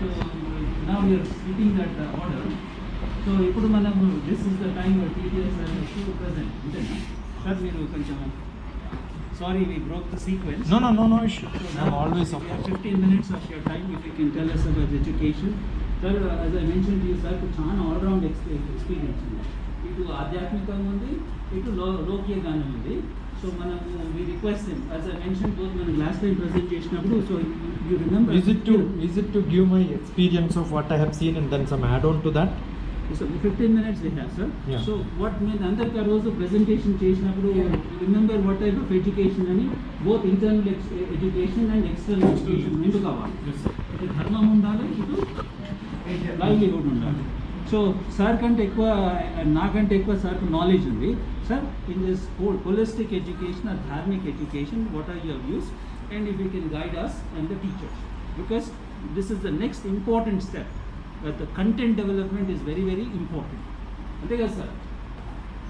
So now we are splitting that order. So ఇప్పుడు మనము this is the time where TPS should present. Sir, మీరు కొంచెం sorry we broke the sequence. No issue. So I'm always we have 15 minutes of your time if you can tell us about education. Sir, as I mentioned to you, sir, చాలా all round experience ఉంది. ఇటు ఆధ్యాత్మికంగా ఉంది, ఇటు లోకీయంగానే ఉంది. So we request him, as I mentioned both when last time present చేసినప్పుడు, so you remember. Is it to give my experience of what I have seen and then some add on to that? So 15 minutes we have, sir. Yeah. So what means అందరికి ఆ రోజు presentation చేసినప్పుడు remember what type of education అని, both internal education and external education రెండు కావాలి. ఇటు ధర్మం ఉండాలి, ఇటు లైవ్లీహుడ్ ఉండాలి. సో సార్ కంటే ఎక్కువ నాకంటే ఎక్కువ సార్కు నాలెడ్జ్ ఉంది. Sir in this holistic education or dharmic education, what are your views, and if you can guide us and the teachers, because this is the next important step. The content development is very, very important. Ante kada sir?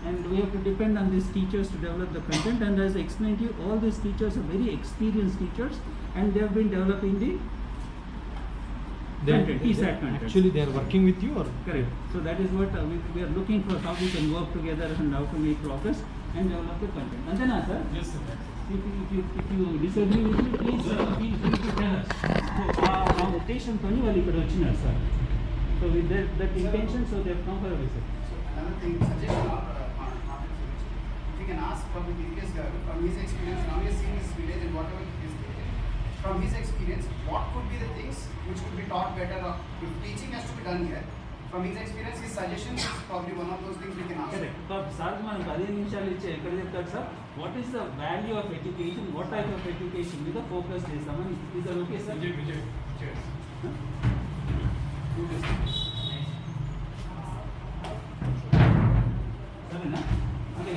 And we have to depend on these teachers to develop the content. And as I explained to you, all these teachers are very experienced teachers, and they have been developing the content, TSAT content. Actually, they are working with you, or? Correct. So that is what we are looking for, how we can work together and how to make progress and develop the content. And then, sir? Yes, sir. If you disagree with me, please feel free to tell us. So our rotation pani valli ikkada vachinaru, sir. So with that intention, so they have come for a visit. So another thing, suggestion or if you can ask from the previous guy, from his experience, now he has seen his village and whatever he has created, from his experience, what could be the things which could be taught better, or if teaching has to be done here, from his experience, his suggestions is probably one of those things we can ask. Correct. Sir, మనం 15 నిమిషాలు ఇచ్చే ఎక్కడ చెప్తారు sir, what is the value of education, what type of education మీద focus చేస్తామని. Is that okay, sir? Vijay. సరేనా? అంటే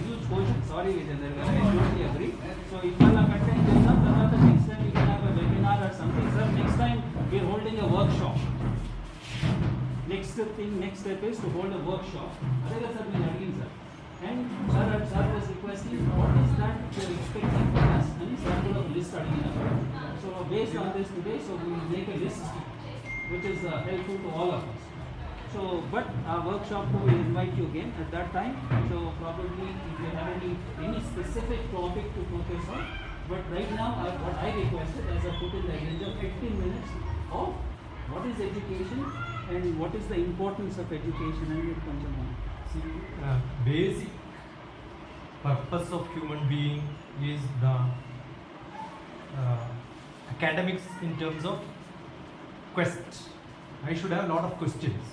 huge question, sorry Vijender గారు, I totally agree. సో ఇవాళ కంటెంట్ చేద్దాం, తర్వాత next time you can have a webinar or something. Sir, next time we are holding a workshop. Next step is to hold a workshop. అదే కదా sir మీరు అడిగింది sir. And sir was requesting what is that you are expecting from us అని sir కూడా ఒక list అడిగినారు. So based on this today, so we will make a list which is helpful to all of us. So but our workshop we will invite you again at that time. So probably if you have any specific topic to focus on, but right now what I requested, as I put in the agenda, 15 minutes of what is education and what is the importance of education, and it comes on. See, basic purpose of human being is the academics in terms of quest. I should have a lot of questions,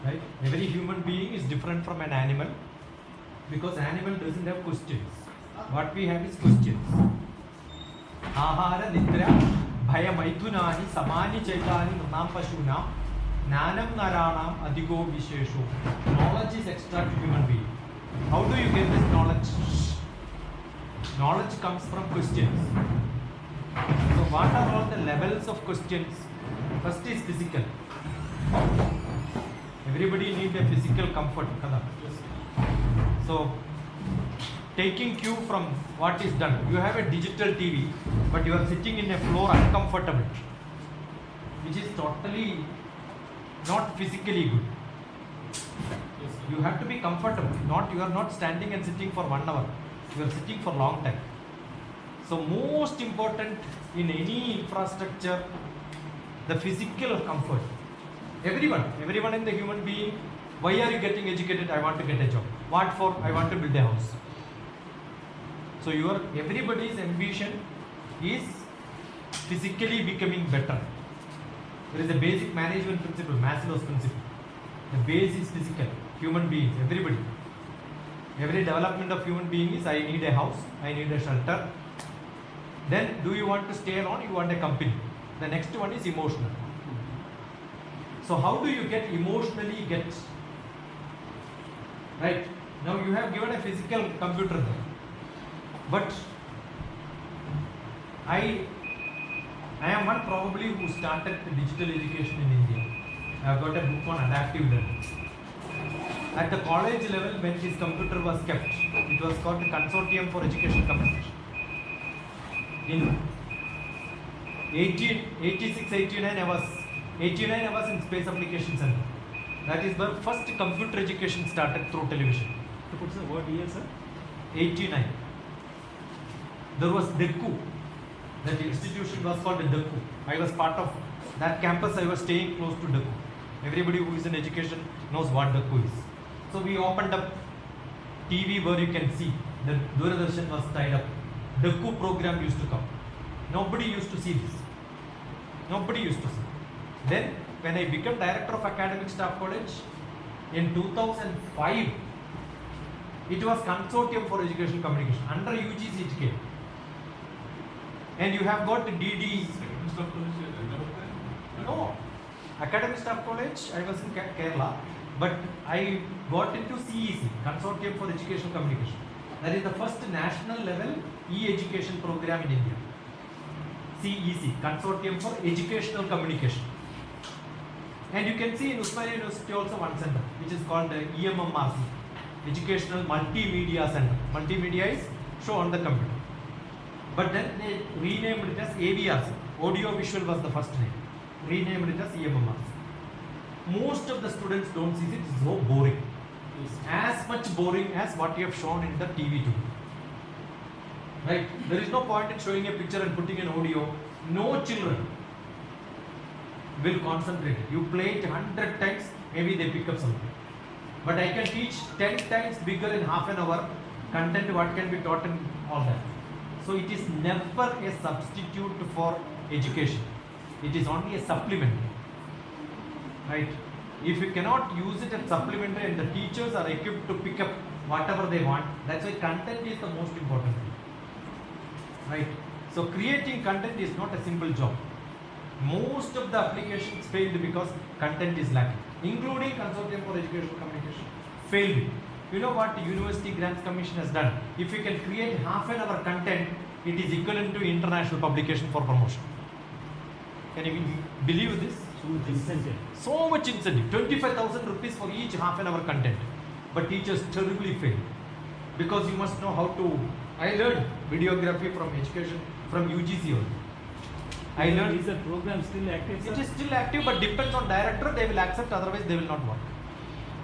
right? Every human being is different from an animal, because animal doesn't have questions. What we have is questions. Ahara nidra bhaya maithunani samani chaitani nunam pashuna nanam naranam adigo vishesho. Knowledge is extra to human being. How do you get this knowledge? Knowledge comes from questions. So what are all the levels of questions? First is physical. Everybody needs a physical comfort. So taking cue from what is done. You have a digital TV, but you are sitting in a floor uncomfortable, which is totally not physically good. You have to be comfortable. You are not standing and sitting for 1 hour. You are sitting for long time. So most important in any infrastructure, the physical comfort. Everyone in the human being. Why are you getting educated? I want to get a job. What for? I want to build a house. So everybody's ambition is physically becoming better. There is a basic management principle, Maslow's principle. The base is physical. Human beings, everybody. Every development of human being is, I need a house, I need a shelter. Then do you want to stay alone? You want a company. The next one is emotional. So how do you get emotionally right? Now you have given a physical computer there. But I am one probably who started the digital education in India. I have got a book on adaptive learning. At the college level, when this computer was kept, it was called the Consortium for Education Communication. In 86, 89 I was in Space Application Center. That is where first computer education started through television. So what's the what year, sir? 89. There was DECU. That institution was called DECU. I was part of that campus. I was staying close to DECU. Everybody who is in education knows what DECU is. So we opened up TV where you can see the DoorDarshan was tied up. DECU program used to come. Nobody used to see this. Nobody used to see. Then when I became director of Academic Staff College in 2005, it was Consortium for Educational Communication. Under UGC it came. And you have got DD. No. Academic Staff College, I was in Kerala. But I got into CEC, Consortium for Educational Communication. That is the first national level e-education program in India. CEC, Consortium for Educational Communication. And you can see in Usmania University also one center, which is called EMMRC, Educational Multimedia Center. Multimedia is show on the computer. But then they renamed it as AVRC. Audio Visual was the first name. Renamed it as EMMRC. Most of the students don't see it. It's so boring. It's as much boring as what you have shown in the TV too. Right? There is no point in showing a picture and putting an audio. No children will concentrate. You play it 100 times, maybe they pick up something. But I can teach 10 times bigger in half an hour content what can be taught in all that. So it is never a substitute for education. It is only a supplement. Right? If you cannot use it as supplementary and the teachers are equipped to pick up whatever they want, that's why content is the most important thing. Right? So creating content is not a simple job. Most of the applications failed because content is lacking, including Consortium for Educational Communication failed. You know what the University Grants Commission has done? If you can create half an hour content, it is equivalent to international publication for promotion. Can you believe this? So much incentive. So much incentive. 25,000 rupees for each half an hour content. But teachers terribly fail. Because you must know how to. I learned videography from education from UGC only. I learned. Is the program still active, sir? It is still active, but depends on director. They will accept, otherwise they will not work.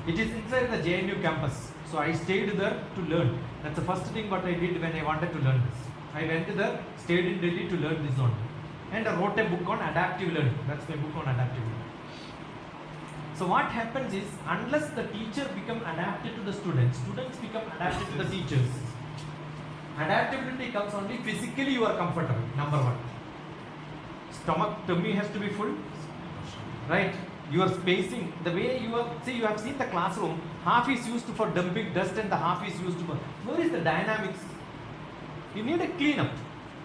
It is inside the JNU campus. So I stayed there to learn. That's the first thing what I did when I wanted to learn this. I went there, stayed in Delhi to learn this only. And I wrote a book on adaptive learning. That's my book on adaptive learning. So what happens is, unless the teacher become adapted to the students, students become adapted to the teachers. Adaptability comes only physically you are comfortable, number one. Tummy has to be full, right? Your spacing, the way you are, see, you have seen the classroom, half is used for dumping dust and the half is used for, where is the dynamics? You need a cleanup.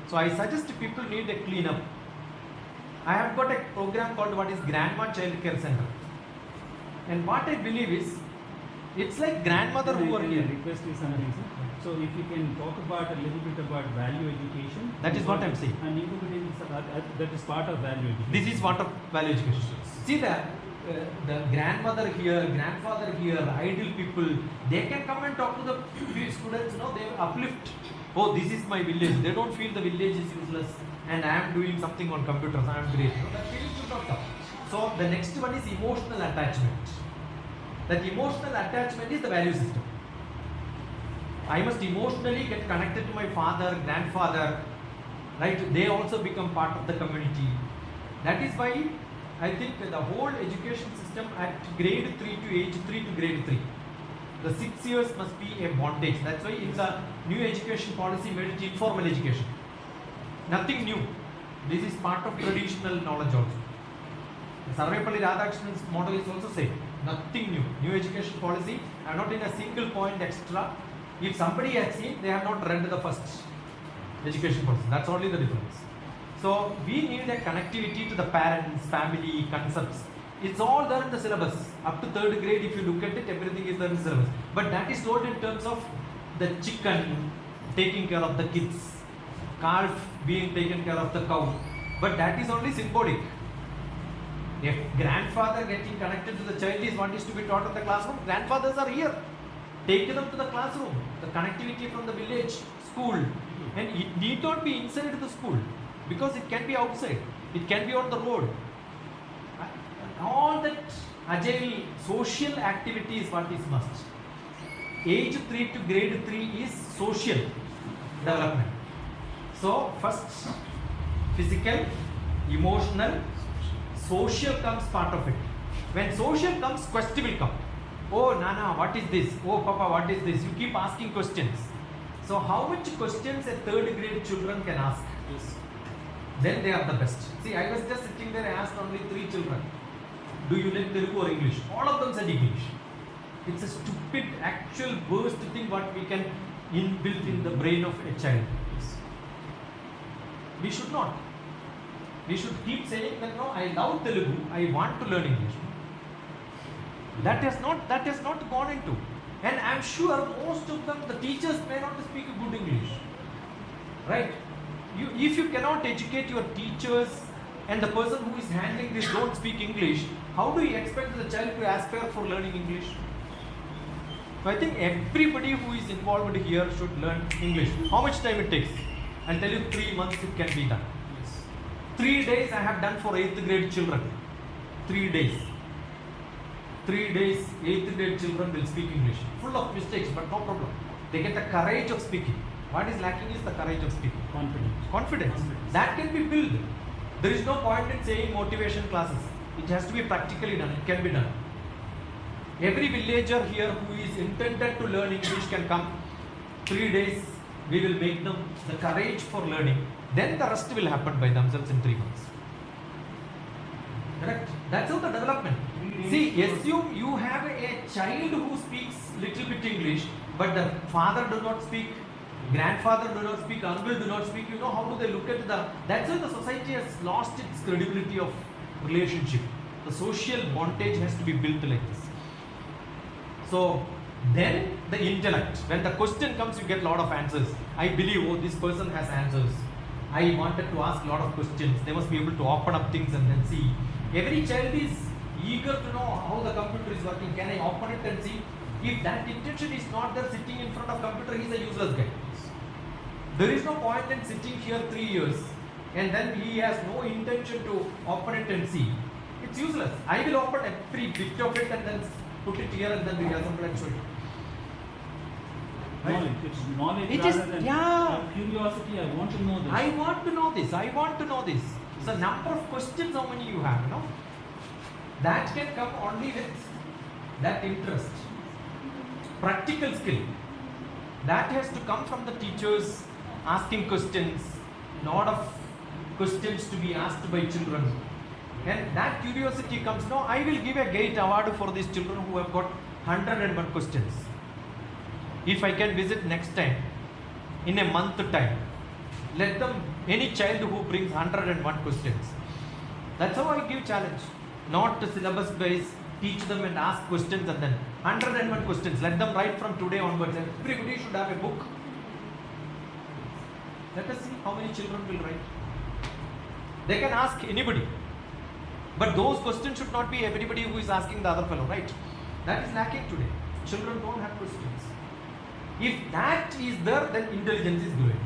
So I suggest people need a cleanup. I have got a program called what is Grandma Child Care Center. And what I believe is, it's like grandmother who are here. Request is something, sir. So if you can talk about a little bit about value education. That is what I am saying. And that is part of value education. This is part of value education. See the grandmother here, grandfather here, idle people, they can come and talk to the students, they uplift. Oh, this is my village. They don't feel the village is useless and I am doing something on computers, I am great. That feeling should not come. So the next one is emotional attachment. That emotional attachment is the value system. I must emotionally get connected to my father, grandfather, right? They also become part of the community. That is why I think the whole education system at grade 3 to age 3 to grade 3, the 6 years must be a bondage. That's why in the new education policy made it informal education. Nothing new. This is part of traditional knowledge also. Sarvepalli Radhakrishnan's model is also same. Nothing new. New education policy, I have not in a single point extra. If somebody has seen, they have not read the first education policy. That's only the difference. So we need a connectivity to the parents, family, concepts. It's all there in the syllabus. Up to 3rd grade, if you look at it, everything is there in the syllabus. But that is told in terms of the chicken taking care of the kids, calf being taken care of the cow. But that is only symbolic. If grandfather getting connected to the child is what is to be taught in the classroom, grandfathers are here. Take them to the classroom, the connectivity from the village, school. And it need not be inside the school. because it can be outside, it can be on the road. All that agile social activity is what is must. Age 3 to grade 3 is social development. So first physical, emotional, social comes part of it. When social comes, question will come. Oh Nana, what is this? Oh Papa, what is this? You keep asking questions. So how much questions a third grade children can ask? Yes. Then they are the best. See, I was just sitting there, I asked only 3 children. Do you like Telugu or English? All of them said English. It's a stupid, actual worst thing what we can inbuilt in the brain of a child. We should not. We should keep saying that no, I love Telugu, I want to learn English. That has not gone into. And I'm sure most of them, the teachers may not speak good English. Right? If you cannot educate your teachers and the person who is handling this don't speak English, how do you expect the child to aspire for learning English? So I think everybody who is involved here should learn English. How much time it takes? I'll tell you, 3 months it can be done. Yes. 3 days I have done for 8th grade children. 3 days. 3 days, 8th grade children will speak English. Full of mistakes, but no problem. They get the courage of speaking. What is lacking is the courage of speaking. Confidence. That can be built. There is no point in saying motivation classes. It has to be practically done. It can be done. Every villager here who is intended to learn English can come. 3 days, we will make them the courage for learning. Then the rest will happen by themselves in 3 months. Correct? That's how the development. See, assume you have a child who speaks little bit English, but the father does not speak, grandfather does not speak, uncle does not speak. You know how do they look at the? That's why the society has lost its credibility of relationship. The social bondage has to be built like this. So then the intellect. When the question comes, you get a lot of answers. I believe, oh, this person has answers. I wanted to ask a lot of questions. They must be able to open up things and then see. Every child is eager to know how the computer is working. Can I open it and see? If that intention is not there, sitting in front of computer, he is a useless guy. There is no point in sitting here 3 years and then he has no intention to open it and see. It's useless. I will open every bit of it and then put it here and then reassemble and show it. Right? Knowledge. It's knowledge It rather is, than yeah. curiosity. I want to know this. I want to know this. I want to know this. So number of questions, how many you have, no? That can come only with that interest. Practical skill. That has to come from the teachers asking questions. Lot of questions to be asked by children. And that curiosity comes. No, I will give a GATE award for these children who have got 101 questions. If I can visit next time, in a month time, let them, any child who brings 101 questions. That's how I give challenge. Not syllabus based, teach them and ask questions and then 101 questions. Let them write from today onwards. Everybody should have a book. Let us see how many children will write. They can ask anybody. But those questions should not be everybody who is asking the other fellow, right? That is lacking today. Children don't have questions. If that is there, then intelligence is growing.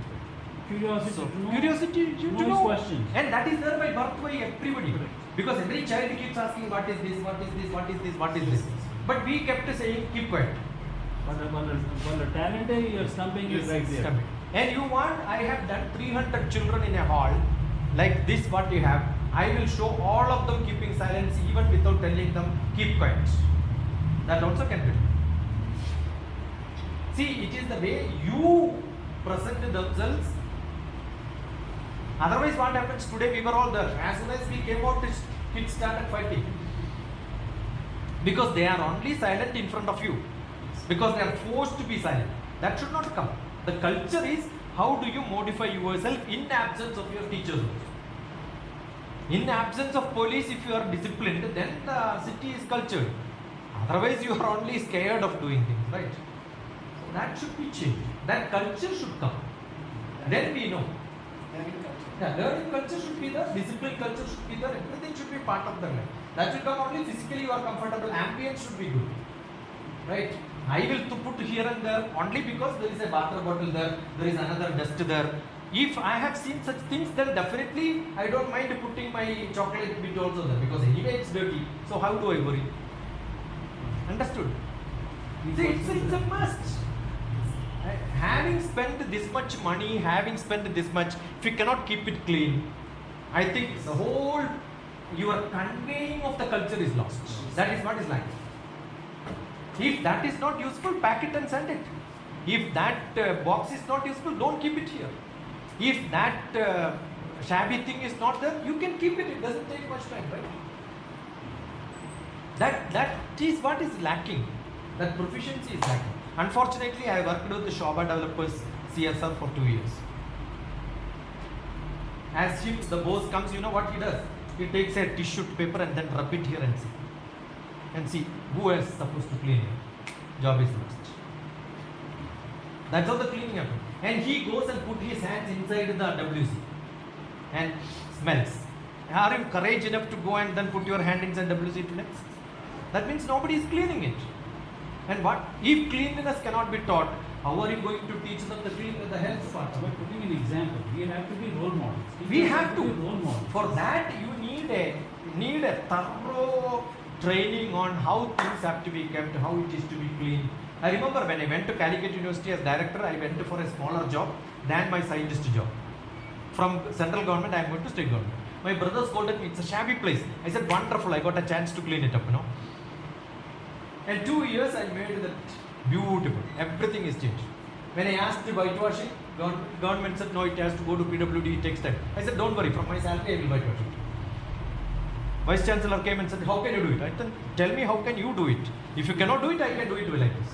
Curiosity. So, to know, curiosity to know know. questions. And that is there by birth by everybody. Because every child keeps asking, what is this, what is this, what is this, what is this. But we kept saying, keep quiet. But the talent you're stumping is right there. Stop it. And you want, I have done 300 children in a hall, like this what you have. I will show all of them keeping silence even without telling them, keep quiet. That also can be done. See, it is the way you present themselves. Otherwise, what happens today? We were all there. As soon as we came out, kids started fighting. Because they are only silent in front of you. Because they are forced to be silent. That should not come. The culture is how do you modify yourself in absence of your teachers. In absence of police, if you are disciplined, then the city is cultured. Otherwise, you are only scared of doing things, right? So that should be changed. That culture should come. Then we know. Learning culture. Yeah, learning culture should be there, discipline culture should be there, everything should be part of the life. That should come only physically you are comfortable, ambience should be good. Right? I will to put here and there only because there is a water bottle there is another dust there, If I have seen such things, then definitely I don't mind putting my chocolate bit also there, because anyway it's dirty. So how do I worry? Understood? See, it's a must. Having spent this much money, having spent this much, if you cannot keep it clean, I think the whole your conveying of the culture is lost. That is what is lacking. If that is not useful, pack it and send it. If that box is not useful, don't keep it here. If that shabby thing is not there, you can keep it. It doesn't take much time, right? That is what is lacking. That proficiency is lacking. Unfortunately, I worked with the SWASHODHAN developers CSR for 2 years. As him, the boss comes, you know what he does? He takes a tissue paper and then rub it here and see. And see who else is supposed to clean it. Job is lost. That's how the cleaning happens. And he goes and put his hands inside the WC and smells. Are you courage enough to go and then put your hand inside WC to next? That means nobody is cleaning it. And what if cleanliness cannot be taught? How are you going to teach them the health part? By putting an example, we have to be role models. We have to. Be role models. For that, you need a thorough training on how things have to be kept, how it is to be clean. I remember when I went to Calicut University as director, I went for a smaller job than my scientist job. From central government, I am going to state government. My brother scolded me, it's a shabby place. I said, wonderful, I got a chance to clean it up, And 2 years I made that beautiful. Everything is changed. When I asked the whitewashing, government said, no, it has to go to PWD, it takes time. I said, don't worry, from my salary I will whitewash it. Vice Chancellor came and said, how can you do it? I said, tell me how can you do it? If you cannot do it, I can do it like this.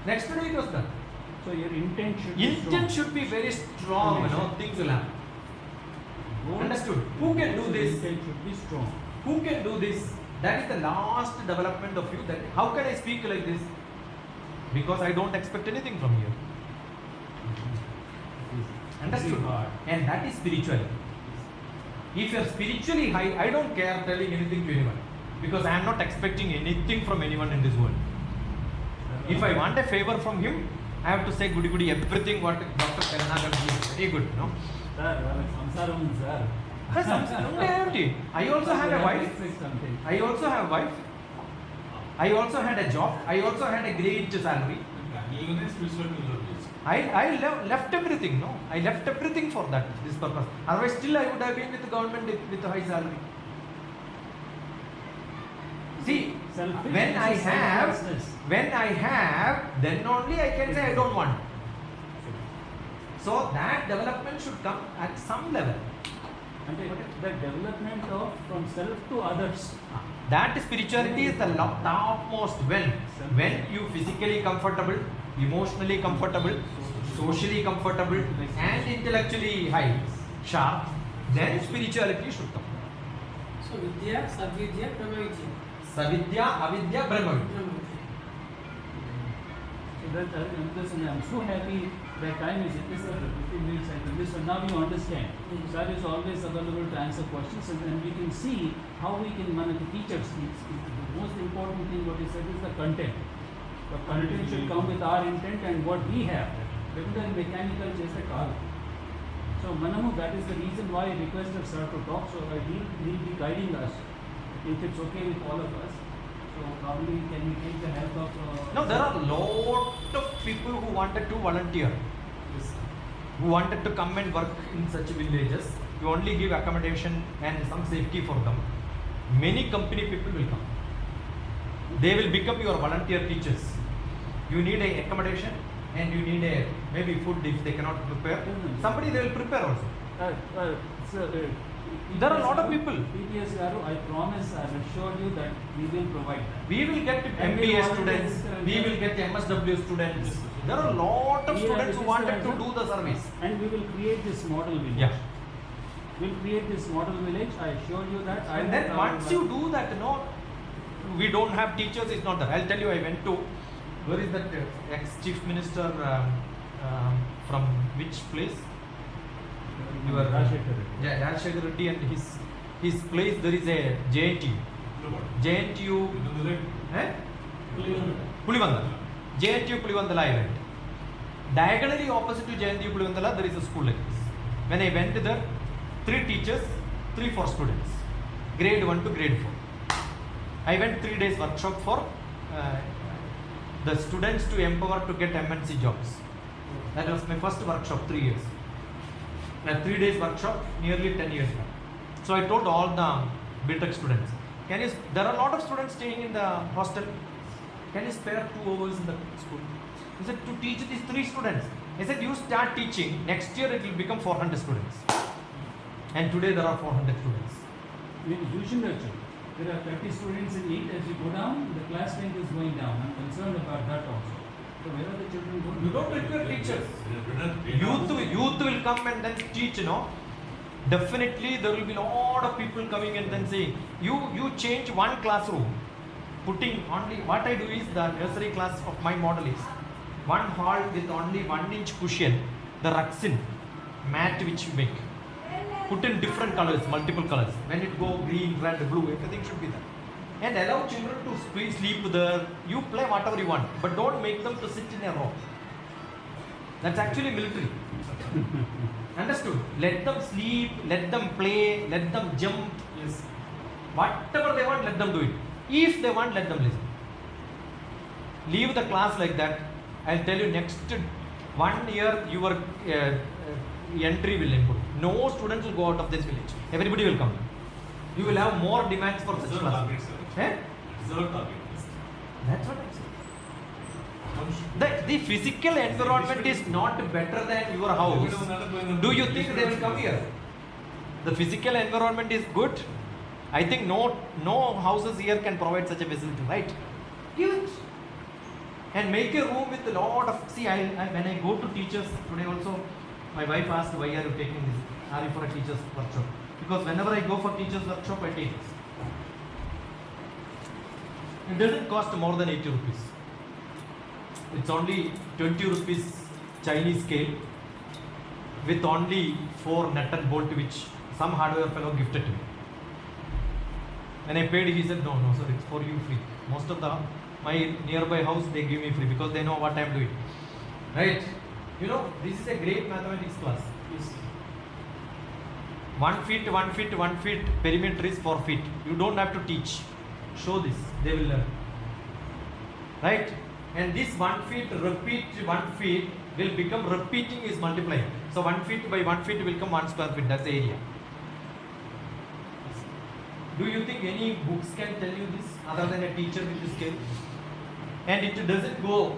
Next day it was done. So your intent should be strong. Intent should be very strong, things will happen. Understood? Who can do this? Intent should be strong. Who can do this? That is the last development of you. That how can I speak like this? Because I don't expect anything from you. Understood? And that is spirituality. If you are spiritually high, I don't care telling anything to anyone. Because I am not expecting anything from anyone in this world. If I want a favor from him, I have to say goody goody everything what Dr. Karnagar is very good, Sir, samsaram, sir. I also have a wife. I also have a wife. I also had a job. I also had a great salary. I left everything, I left everything for this purpose. Otherwise, still I would have been with the government with a high salary. See, when I have, then only I can say I don't want. So that development should come at some level. And the development of from self to others. That spirituality is the topmost. When you physically comfortable, emotionally comfortable, socially comfortable, and intellectually high, sharp, then spirituality should come. So Vidya, Savidya, Brahmavidya. Savidya, Avidya, Brahmavidya. So I'm so happy that time is it is 15 minutes I think this. So now you understand. Sir is always available to answer questions, and then we can see how we can manage the teachers. The most important thing what he said is the content. The content should come with our intent and what we have. Because mechanical just a car. So Manamu, that is the reason why I requested sir to talk. So he'll be guiding us if it's okay with all of us. So probably can we take the help of... No, there are a lot of people who wanted to volunteer. Who wanted to come and work in such villages. You only give accommodation and some safety for them. Many company people will come. They will become your volunteer teachers. You need a accommodation and you need a maybe food if they cannot prepare. Somebody they will prepare also. There are a lot of people. PTS Garu, I promise, I assure you that we will provide that. We will get MBA students, we will get MSW students. There are a lot of students who wanted to do the service. And we will create this model village. Yeah. We'll create this model village, I assure you that. And then once you do that, we don't have teachers, it's not there. I'll tell you, I went to, where is that ex-chief minister from which place? Rajshekhar Reddy, and his place there is a JNTU. JNTU Pulivandala. JNTU Pulivandala I went. Diagonally opposite to Jayanti Pulivandala, there is a school like this. When I went there, 3 teachers, 3-4 students, grade 1 to grade 4. I went 3 days workshop for the students to empower to get MNC jobs. That was my first workshop, 3 years. A 3 days workshop, nearly 10 years back. So I told all the BTech students, there are a lot of students staying in the hostel. Can you spare 2 hours in the school? He said, to teach these 3 students. I said, you start teaching, next year it will become 400 students. And today there are 400 students. You should nurture. There are 30 students in it. As you go down, the class length is going down. I'm concerned about that also. So where are the children going? You don't require teachers. Youth will come and then teach, Definitely there will be a lot of people coming and then saying, you change one classroom, putting only, what I do is the nursery class of my model is one hall with only 1-inch cushion, the Ruxin mat which you make. Put in different colors, multiple colors. When it go green, red, blue, everything should be there. And allow children to sleep there. You play whatever you want, but don't make them to sit in a row. That's actually military. Understood? Let them sleep, let them play, let them jump. Yes. Whatever they want, let them do it. If they want, let them listen. Leave the class like that. I'll tell you, next 1 year your entry will improve. No students will go out of this village. Everybody will come. You will have more demands for such classes. That's what I'm saying. The physical environment is not better than your house. Do you think they will come here? The physical environment is good. I think no houses here can provide such a facility, right? Give it. And make a room with a lot of, when I go to teachers, today also, my wife asked, why are you taking this? Are you for a teacher's workshop? Because whenever I go for teacher's workshop, I take this. It doesn't cost more than 80 rupees. It's only 20 rupees Chinese scale with only 4 nut and bolt which some hardware fellow gifted to me. When I paid, he said, no, sir, it's for you free. Most of my nearby house, they give me free because they know what I'm doing. Right? This is a great mathematics class. Yes. 1 feet, 1 feet, 1 feet, perimeter is 4 feet. You don't have to teach. Show this, they will learn. Right? And this 1 feet, repeat 1 feet will become, repeating is multiplying. So 1 feet by 1 feet will become 1 square feet, that's the area. Do you think any books can tell you this other than a teacher with this scale? And it doesn't go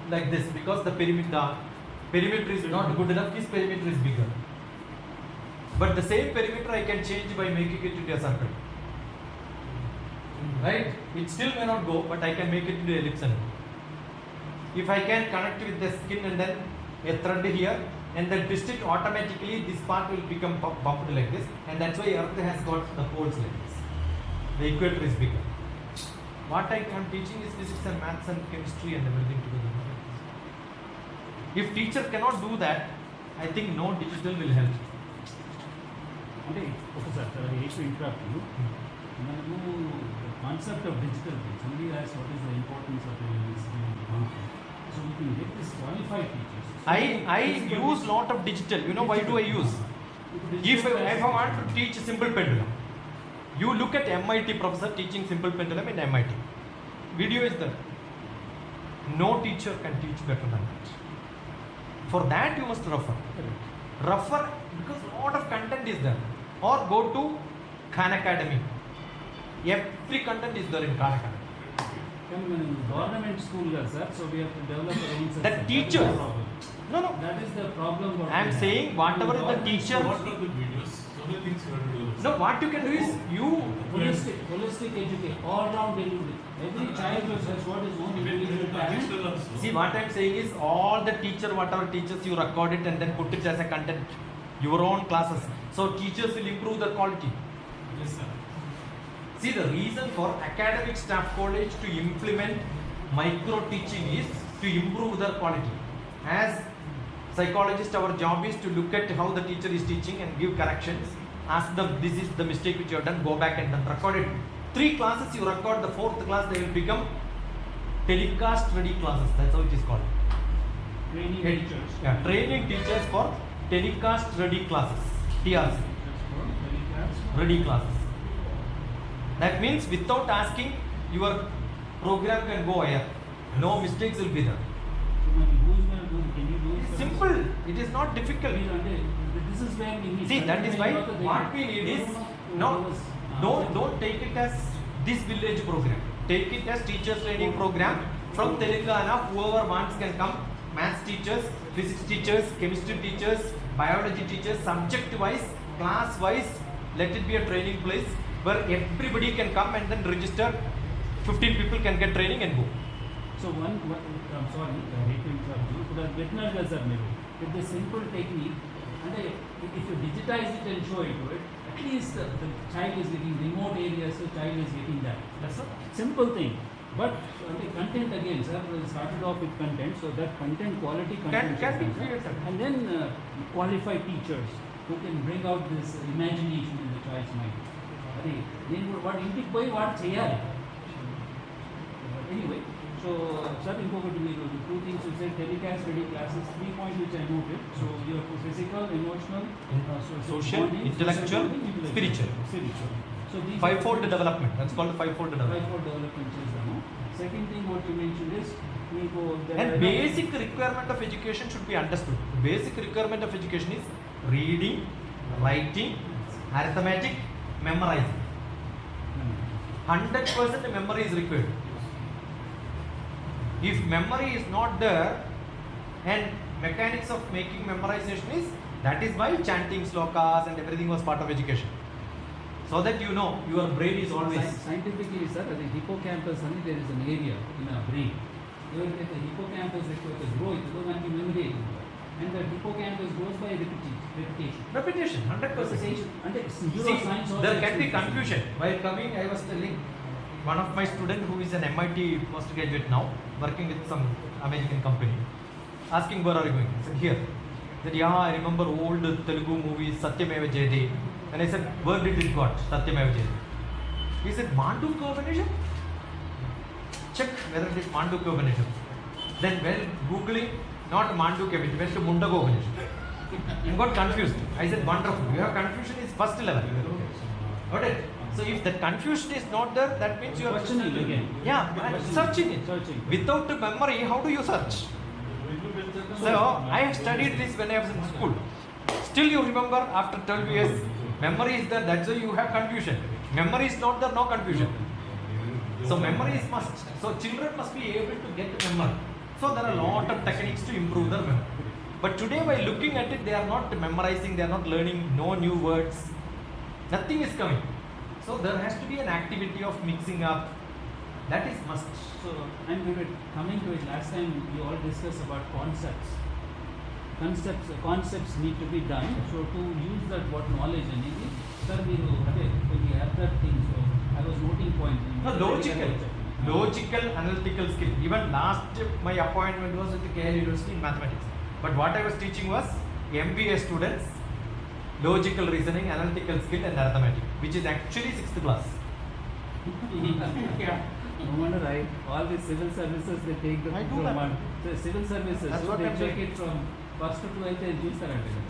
like this because the perimeter is not good enough, this perimeter is bigger. But the same perimeter I can change by making it into a circle. Right? It still may not go, but I can make it into ellipse. If I can connect with the skin and then a thread here, and then twist it, automatically this part will become bumped like this, and that's why Earth has got the poles like this. The equator is bigger. What I am teaching is physics and maths and chemistry and everything together. If teacher cannot do that, I think no digital will help. Okay, Professor, I hate to interrupt you. The concept of digital, somebody asked what is the importance of a so we can get this qualified teachers. I use lot of digital. Why do I use? If I want to teach simple pendulum, you look at MIT professor teaching simple pendulum in MIT. Video is there. No teacher can teach better than that. For that you must refer. Refer because lot of content is there. Or go to Khan Academy. Every content is there in Khan Academy. Government school, sir, so we have to develop our own system. The teachers. No. That is the problem. I am saying whatever the teacher. No, what you can do is holistic education, all round delivery. Every child will search what is own individual talent. See, what I am saying is all the teacher, whatever teachers you record it and then put it as a content, your own classes. So teachers will improve their quality. Yes, sir. See, the reason for academic staff college to implement micro teaching is to improve their quality. As psychologists, our job is to look at how the teacher is teaching and give corrections. Ask them, this is the mistake which you have done, go back and then record it. 3 classes you record, the 4th class they will become telecast ready classes. That's how it is called. Training teachers. Yeah, training teachers for telecast ready classes, TRC, ready classes. That means without asking, your program can go ahead. No mistakes will be there. Who's going to do it? Can you do it? It's simple. It is not difficult. This is where we need. See, that is why what we need is don't take it as this village program. Take it as teachers training program from Telangana. Whoever wants can come. Maths teachers, physics teachers, chemistry teachers, biology teachers, subject wise, class wise. Let it be a training place where everybody can come and then register. 15 people can get training and go. So I'm sorry, I hate to interrupt you. But better sir, with the simple technique, and if you digitize it and show it to it, at least the child is getting remote areas, so child is getting that. That's a simple thing. But the content again, sir, we started off with content, so that content quality content Can be created. and then qualified teachers who can bring out this imagination in the child's mind. Then what intik boy what cheyali. Anyway, so sir, inpokati meeru two things you said, telecast ready classes, 3 points which I noted. So you have physical, emotional, Social, bonding, intellectual, spiritual. So these Fivefold development. That's called fivefold development. fivefold development chesamo. Second thing what you mentioned is And basic requirement of education should be understood. Basic requirement of education is reading, writing, arithmetic, memorizing. 100% memory is required. If memory is not there, and mechanics of making memorization is, that is why chanting slokas and everything was part of education. So that you know your brain is always. Scientifically, sir, the hippocampus, there is an area in our brain. The hippocampus grows, memory. And the hippocampus grows by repetition. Repetition, 100%. See, there can be confusion. While coming, I was telling one of my students who is an MIT postgraduate now, working with some American company, asking where are you going? I said, here. He said, yeah, I remember old Telugu movies, Satyameva Jayate. And I said, where did it got? Satyameva Jayate. He said, Mandukya Upanishad? Check whether it is Mandukya Upanishad. Then when Googling, not Mandukya, it went to Mundaka Upanishad. And got confused. I said, wonderful. You have confusion is first level. Got it? So if that confusion is not there, that means you are questioning again. Yeah, and searching it. Without the memory, how do you search? So I have studied this when I was in school. Still you remember after 12 years, memory is there, that's why you have confusion. Memory is not there, no confusion. So memory is must. So children must be able to get memory. So there are a lot of techniques to improve their memory. But today by looking at it, they are not memorizing, they are not learning, no new words. Nothing is coming. So there has to be an activity of mixing up. That is must. So I'm coming to it. Last time we all discussed about concepts. Concepts need to be done. So to use that what knowledge and sir, we have that thing. So I was noting points. No, logical, analytical skill. Even last my appointment was at the KL University in mathematics. But what I was teaching was MBA students, logical reasoning, analytical skill and arithmetic, which is actually 6th class. No wonder all the civil services they take the I do from that. one. So civil services, That's so what they I'm take saying. it from first to 12th and use that.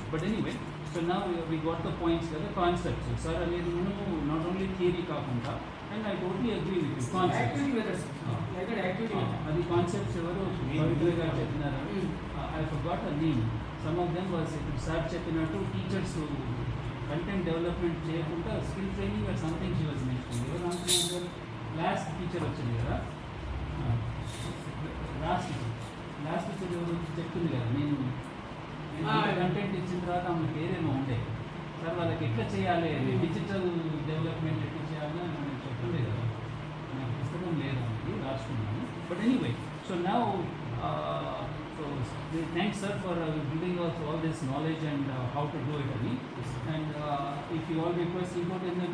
But anyway, so now we got the points, the concepts. So sir, not only theory kaakunda, and I totally agree with you. Concepts. Activity methods. Like an activity method. The concepts I forgot her name. Some of them was sir చెప్పినట్టు teachers to content development చేయకుండా skill training or something she was mentioning. Last teacher వచ్చింది కదా, last teacher ఎవరు చెప్తుంది కదా, నేను content ఇచ్చిన తర్వాత ఆమె పేరేమో ఉండే సార్ వాళ్ళకి ఎట్లా చేయాలి డిజిటల్ డెవలప్మెంట్ ఎట్లా చేయాలని నేను చెప్తుండే కదా, నాకు పుస్తకం లేదు అనేది రాసుకున్నాను. But anyway, so now so thanks sir for giving us all this knowledge and how to do it again. And if you all request important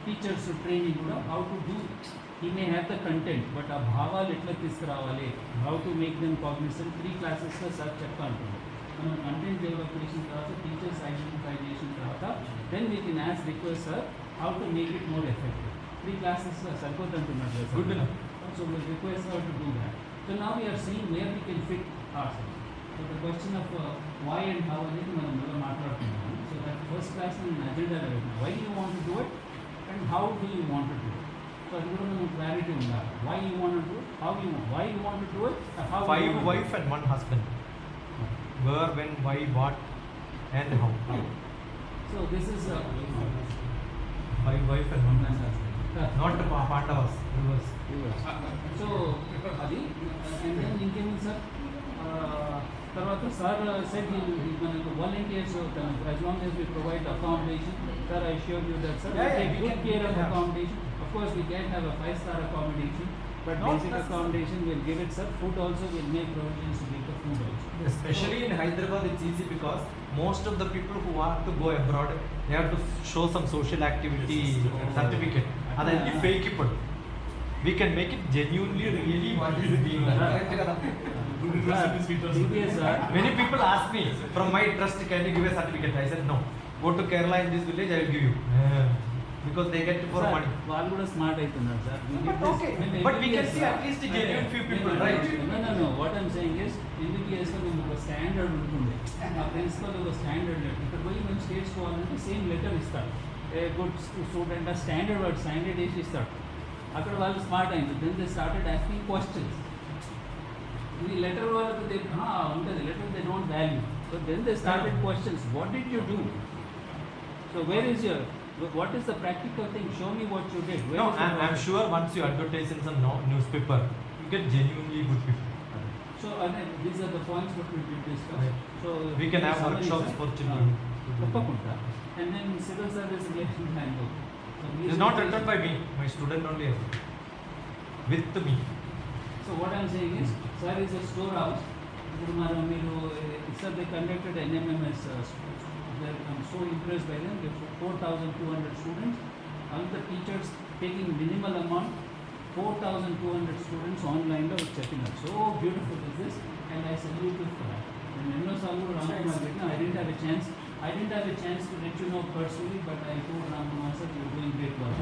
teachers training how to do, he may have the content but a bhavalu etla tiskuravali, how to make them cognizant. 3 classes lo sir cheppantunnaru. మనం content development తర్వాత teachers identification తర్వాత then we can ask request sir how to make it more effective. 3 classes సరిపోతుంటున్నారు sir. Good enough. So we request her to do that. So now we are seeing where we can fit ourselves. So the question of why and how అనేది మనం మొదలు మాట్లాడుతున్నాము. So that first class నేను agenda why do you want to do it and how do you want to do it. So అది కూడా మనం clarity ఉండాలి. Why you want to do it, how you want, why you want to do it, and how you 5 want to do wife it. and 1 husband. Where, when, why, what, and how. So this is 5 wife and 1 husband. Not the Pandavas. So అది and then ఇంకేముంది sir తర్వాత sir said మనకు volunteers as long as we provide accommodation, sir, I assure you that sir, we take good care of accommodation. Of course we can't have a 5-star accommodation, but basic accommodation we'll give it, sir. Food also we'll make provisions to give the food also. Especially in Hyderabad, it's easy because most of the people who want to go abroad, they have to show some social activity certificate. And then fake it. We can make it genuinely, really what is being done. DPS, sir. Many people ask me, from my trust, can you give a certificate? I said no. Go to Kerala in this village, I will give you. Because they get it for Sir, money. వాళ్ళు కూడా smart అవుతున్నారు sir. But okay, but we can see at least genuine few people, right? No. What I'm saying is, MBBS లో మేము ఒక standard ఉంటుంది. ఆ principal ఒక standard letter. ఇక్కడ పోయి మేము స్టేట్స్ పోవాలంటే సేమ్ లెటర్ ఇస్తాడు. ఏ గుడ్ స్టూడెంట్ ఆ స్టాండర్డ్ వర్డ్ స్టాండర్డ్ వేసి ఇస్తాడు. అక్కడ వాళ్ళు స్మార్ట్ అయింది. Then they started asking questions. ఈ లెటర్ వాళ్ళకి ఉంటుంది letter they don't value. So then they started questions. What did you do? So where is your, what is the practical thing? Show me what you did. Where No, is the I'm sure once you advertise in some newspaper, you get genuinely good people. So these are the points what we will discuss. Right. So We can have summary, workshops sir. for children. తప్పకుండా. And then civil service relation handbook. So It's not written by me, my student only has it. With me. So what I'm saying is, sir is a storehouse. ఇప్పుడు మనం మీరు sir they conducted NMMS. I'm so impressed by them. They have 4,200 students. All the teachers taking minimal amount. 4,200 students online లో చెప్పినారు. So beautiful is this, and I salute you for that. And ఎన్నోసార్లు రామకుమార్ పెట్టిన I didn't have a chance to let you know personally, but I told Ramkumar sir you're doing great work.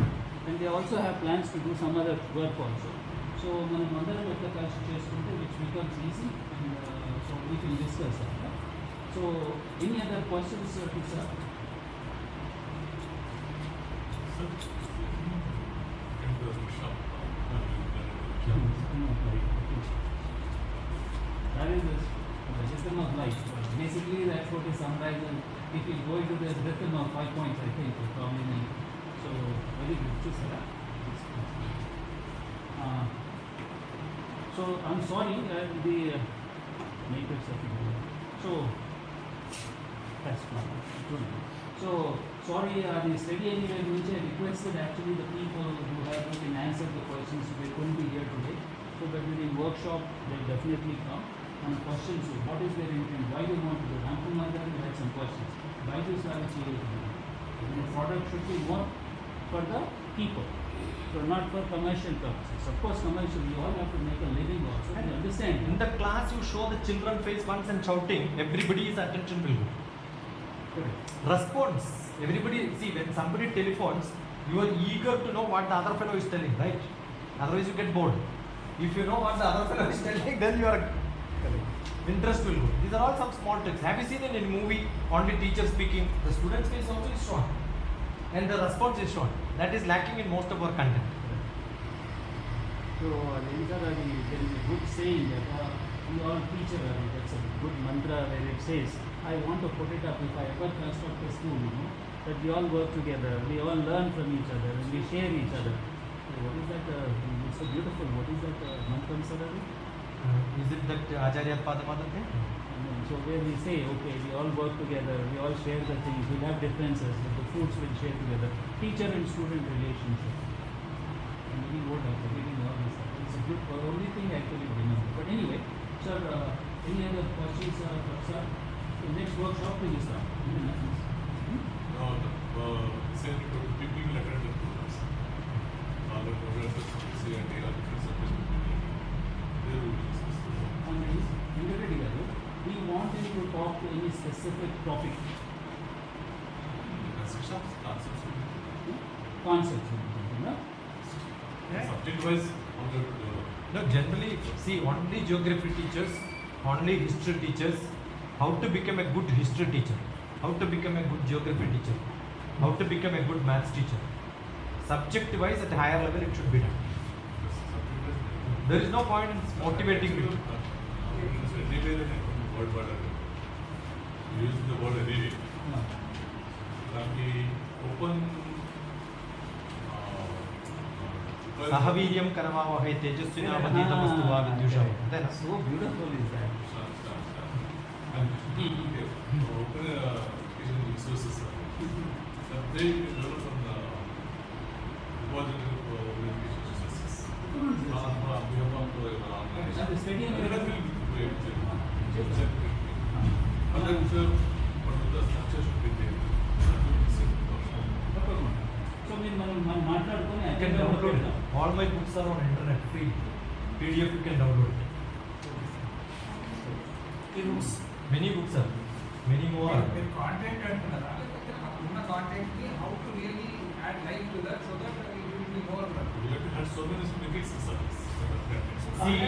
And they also have plans to do some other work also. So మనం అందరం ఒక్క కలిసి చేసుకుంటే which becomes easy, and so we can discuss that. So any other questions to sir? That is the rhythm of life. Basically, that's what is summarized. If you go into the rhythm of 5 points, I think probably nine. So very good. So I'm sorry, the makers of so that's fine. So sorry, the study anyway which I requested actually the people who can answer the questions, they couldn't be here today. So but during workshop they'll definitely come and questions. What is their intent? Why do you want to do? Ramkumar Garu had some questions. Why do you start a the product should be more for the people. So not for commercial purposes. Of course commercial, we all have to make a living also. I understand. In the class you show the children face once and shouting, everybody's attention will go. Correct. Response. Everybody, see when somebody telephones, you are eager to know what the other fellow is telling, right? Otherwise you get bored. If you know what the other fellow is telling, then your interest will go. These are all some small tricks. Have you seen in any movie only teacher speaking? The student's face also is shown. And the response is shown. That is lacking in most of our content. So there is a good saying that we all teacher, that's a good mantra where it says, I want to put it up if I ever construct a school, that we all work together, we all learn from each other, and we share each other. So what is that? It's so beautiful. What is that mantra, sir? Is it that Acharya Padamadate? So where we say, okay, we all work together, we all share the things, we'll have differences, but the fruits will share together. Teacher and student relationship. And we would have forgetting all this stuff. It's a good, only thing I actually remember. But anyway, sir, any other questions, sir? The next workshop will start. No, same people will attend the programs. All the programs are CSR, different subjects. They will discuss. On this, we want him to talk to any specific topic. Concepts, Subject wise, No, generally, see, only geography teachers only history teachers, how to become a good history teacher, how to become a good geography teacher, how to become a good maths teacher. Subject wise at a higher level it should be done. There is no point in motivating people. Use the word anyway. Open Sahaviryam karamavahe tejasvinavaditamastu va vidyusham. So beautiful is that. Open education resources. They develop from the repository for education resources. So మనం మాట్లాడుకొని You can download it. All my books are on internet, free. PDF you can download it. Many books are. Many more are. మీరు content అంటున్నారా లేకపోతే ఉన్న content ని how to really add life to that so that it will be more We have to have so many certificates in service. See,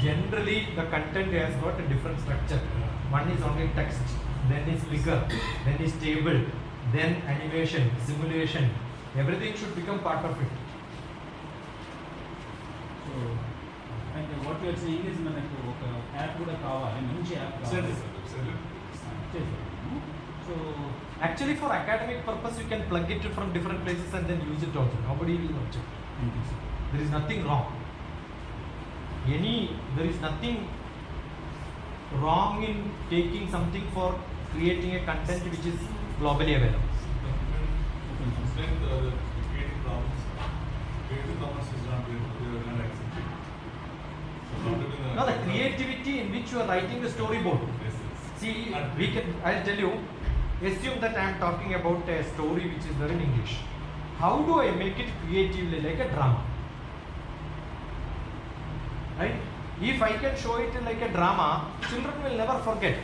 generally the content has got a different structure. One is only text, then is figure, then is table, then animation, simulation. Everything should become part of it. So అంటే what you are saying is మనకు ఒక app కూడా కావాలి, మంచి app కావాలి. So Actually, for academic purpose, you can plug it from different places and then use it also. Nobody will object. There is nothing wrong. There is nothing wrong in taking something for creating a content which is globally available. Then the creative problems. Creative problems is not accepted. No, the creativity in which you are writing the storyboard. Yes, yes. See, I'll tell you, assume that I am talking about a story which is there in English. How do I make it creatively like a drama? Right? If I can show it like a drama, children will never forget.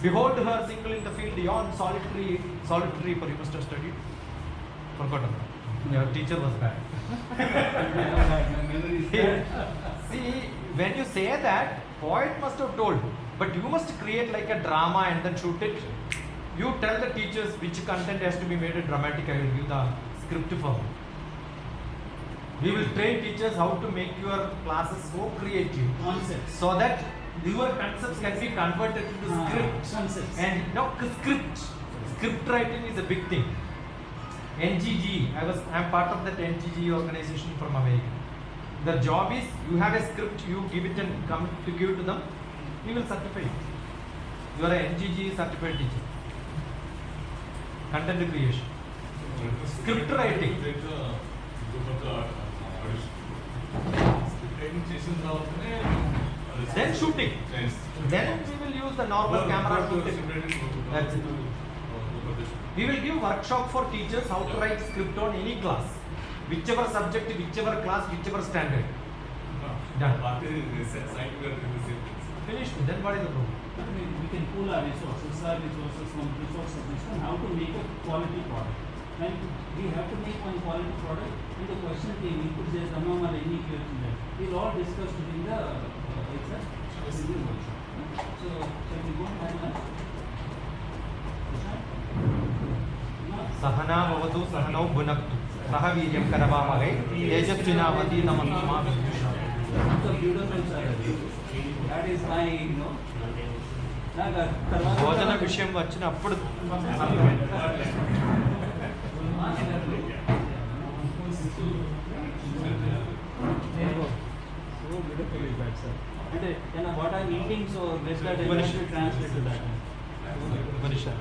Behold her single in the field, yon solitary for you must have studied. Forgotten. Your teacher was bad. See, when you say that, poet must have told, but you must create like a drama and then shoot it. You tell the teachers which content has to be made a dramatic. I will give the script for. We will train teachers how to make your classes so creative, Concepts. so that your concepts can be converted into script. Concepts. And no script writing is a big thing. NGG, I am part of that NGG organization from America. The job is you have a script, you give it and come to give to them, we will certify it. You are a NGG certified teacher. Content creation. Script writing. Then shooting. Then we will use the normal camera shooting. That's it. We will give workshop for teachers how to write script on any class, whichever subject, whichever class, whichever standard. Done. Finished. Then what is the problem? We can pool our resources from resources system, how to make a quality product. And we have to make one quality product, and the question came, input says, Dhamma or any question there. We'll all discuss during the exam. So, shall we go and have lunch? Sahana bhavatu sahanau bhunaktu sahaviryam karavavahe tejasvinavaditamastu ma vidyusham. So beautiful, sir. That is my, భోజన విషయం వచ్చినప్పుడు So beautiful is that, sir. And what I'm eating, so let's that I have to translate to that. Manisha.